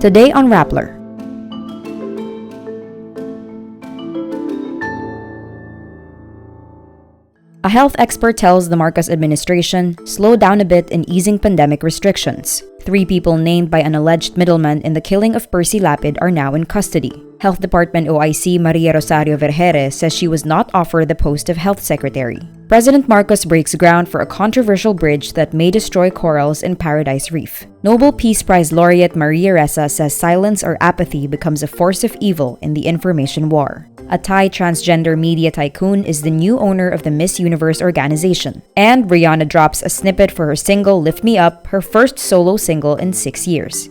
Today on Rappler. A health expert tells the Marcos administration, slow down a bit in easing pandemic restrictions. 3 people named by an alleged middleman in the killing of Percy Lapid are now in custody. Health Department OIC Maria Rosario Vergeire says she was not offered the post of health secretary. President Marcos breaks ground for a controversial bridge that may destroy corals in Paradise Reef. Nobel Peace Prize laureate Maria Ressa says silence or apathy becomes a force of evil in the information war. A Thai transgender media tycoon is the new owner of the Miss Universe organization. And Rihanna drops a snippet for her single Lift Me Up, her first solo single in 6 years.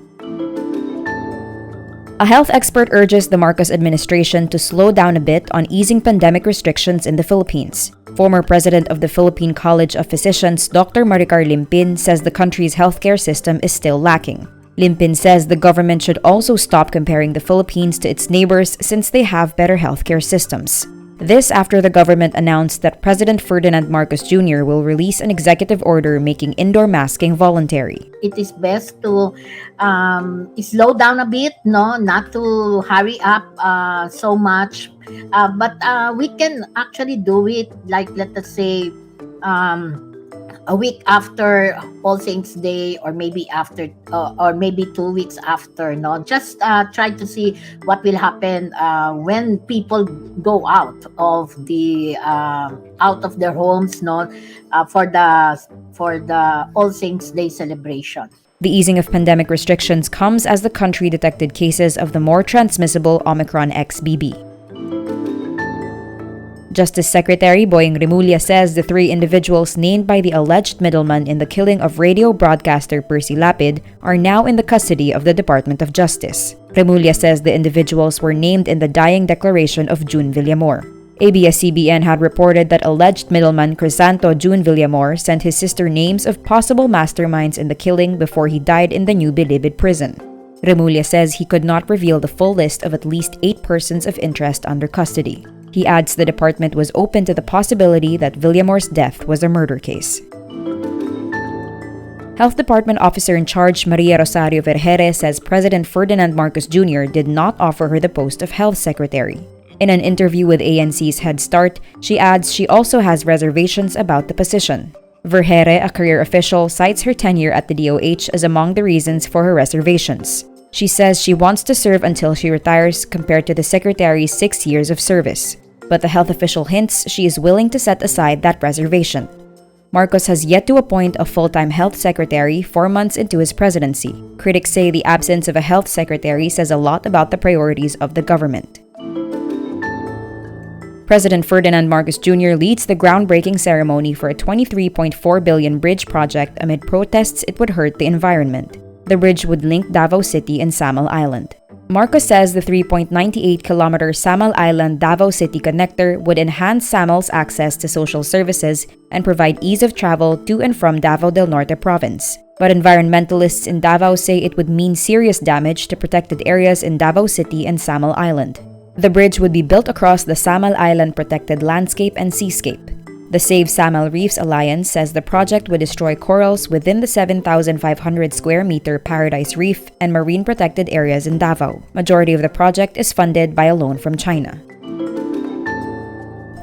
A health expert urges the Marcos administration to slow down a bit on easing pandemic restrictions in the Philippines. Former president of the Philippine College of Physicians, Dr. Maricar Limpin, says the country's healthcare system is still lacking. Limpin says the government should also stop comparing the Philippines to its neighbors since they have better healthcare systems. This after the government announced that President Ferdinand Marcos Jr. will release an executive order making indoor masking voluntary. It is best to slow down a bit, not to hurry up so much. But we can actually do it, like let us say, a week after All Saints Day, or maybe after, or maybe 2 weeks after. Just try to see what will happen when people go out of their homes, for the All Saints Day celebration. The easing of pandemic restrictions comes as the country detected cases of the more transmissible Omicron XBB. Justice Secretary Boying Remulla says the 3 individuals named by the alleged middleman in the killing of radio broadcaster Percy Lapid are now in the custody of the Department of Justice. Remulla says the individuals were named in the dying declaration of June Villamor. ABS-CBN had reported that alleged middleman Crisanto June Villamor sent his sister names of possible masterminds in the killing before he died in the New Bilibid prison. Remulla says he could not reveal the full list of at least 8 persons of interest under custody. He adds the department was open to the possibility that Villamor's death was a murder case. Health Department Officer in charge Maria Rosario Vergeire says President Ferdinand Marcos Jr. did not offer her the post of health secretary. In an interview with ANC's Head Start, she adds she also has reservations about the position. Vergeire, a career official, cites her tenure at the DOH as among the reasons for her reservations. She says she wants to serve until she retires compared to the secretary's 6 years of service. But the health official hints she is willing to set aside that reservation. Marcos has yet to appoint a full-time health secretary 4 months into his presidency. Critics say the absence of a health secretary says a lot about the priorities of the government. President Ferdinand Marcos Jr. leads the groundbreaking ceremony for a 23.4 billion bridge project amid protests it would hurt the environment. The bridge would link Davao City and Samal Island. Marcos says the 3.98-kilometer Samal Island-Davao City connector would enhance Samal's access to social services and provide ease of travel to and from Davao del Norte province. But environmentalists in Davao say it would mean serious damage to protected areas in Davao City and Samal Island. The bridge would be built across the Samal Island protected landscape and seascape. The Save Samal Reefs Alliance says the project would destroy corals within the 7,500 square meter Paradise Reef and marine protected areas in Davao. Majority of the project is funded by a loan from China.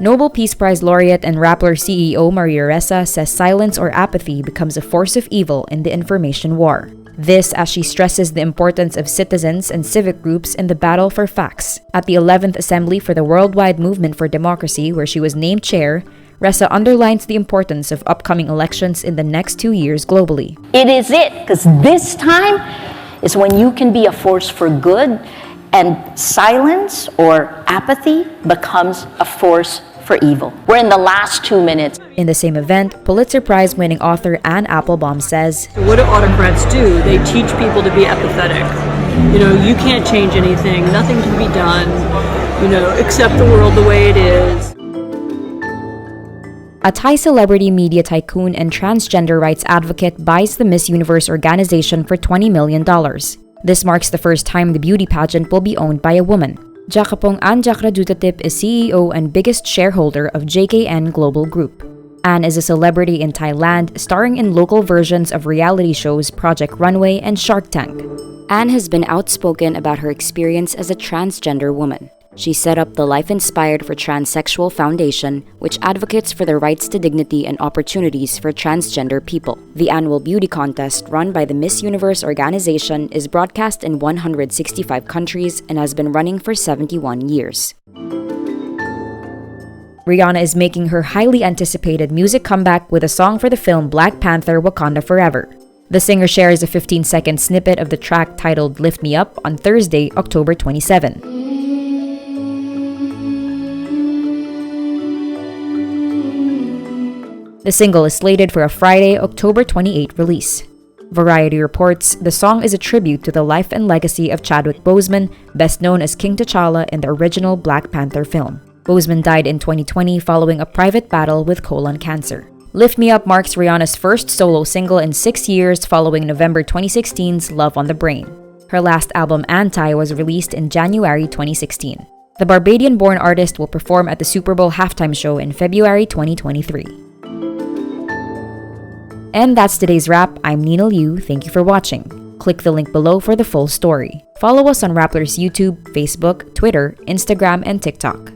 Nobel Peace Prize laureate and Rappler CEO Maria Ressa says silence or apathy becomes a force of evil in the information war. This as she stresses the importance of citizens and civic groups in the battle for facts. At the 11th Assembly for the Worldwide Movement for Democracy, where she was named chair, Ressa underlines the importance of upcoming elections in the next 2 years globally. It is because this time is when you can be a force for good, and silence or apathy becomes a force for evil. We're in the last 2 minutes. In the same event, Pulitzer Prize-winning author Anne Applebaum says, "What do autocrats do? They teach people to be apathetic. You can't change anything. Nothing can be done. Accept the world the way it is." A Thai celebrity media tycoon and transgender rights advocate buys the Miss Universe organization for $20 million. This marks the first time the beauty pageant will be owned by a woman. Jakapong Anjakra Dutatip is CEO and biggest shareholder of JKN Global Group. Anne is a celebrity in Thailand, starring in local versions of reality shows Project Runway and Shark Tank. Anne has been outspoken about her experience as a transgender woman. She set up the Life Inspired for Transsexual Foundation, which advocates for the rights to dignity and opportunities for transgender people. The annual beauty contest run by the Miss Universe organization is broadcast in 165 countries and has been running for 71 years. Rihanna is making her highly anticipated music comeback with a song for the film Black Panther: Wakanda Forever. The singer shares a 15-second snippet of the track titled Lift Me Up on Thursday, October 27. The single is slated for a Friday, October 28 release. Variety reports the song is a tribute to the life and legacy of Chadwick Boseman, best known as King T'Challa in the original Black Panther film. Boseman died in 2020 following a private battle with colon cancer. Lift Me Up marks Rihanna's first solo single in 6 years following November 2016's Love on the Brain. Her last album, Anti, was released in January 2016. The Barbadian-born artist will perform at the Super Bowl halftime show in February 2023. And that's today's wrap. I'm Nina Liu. Thank you for watching. Click the link below for the full story. Follow us on Rappler's YouTube, Facebook, Twitter, Instagram, and TikTok.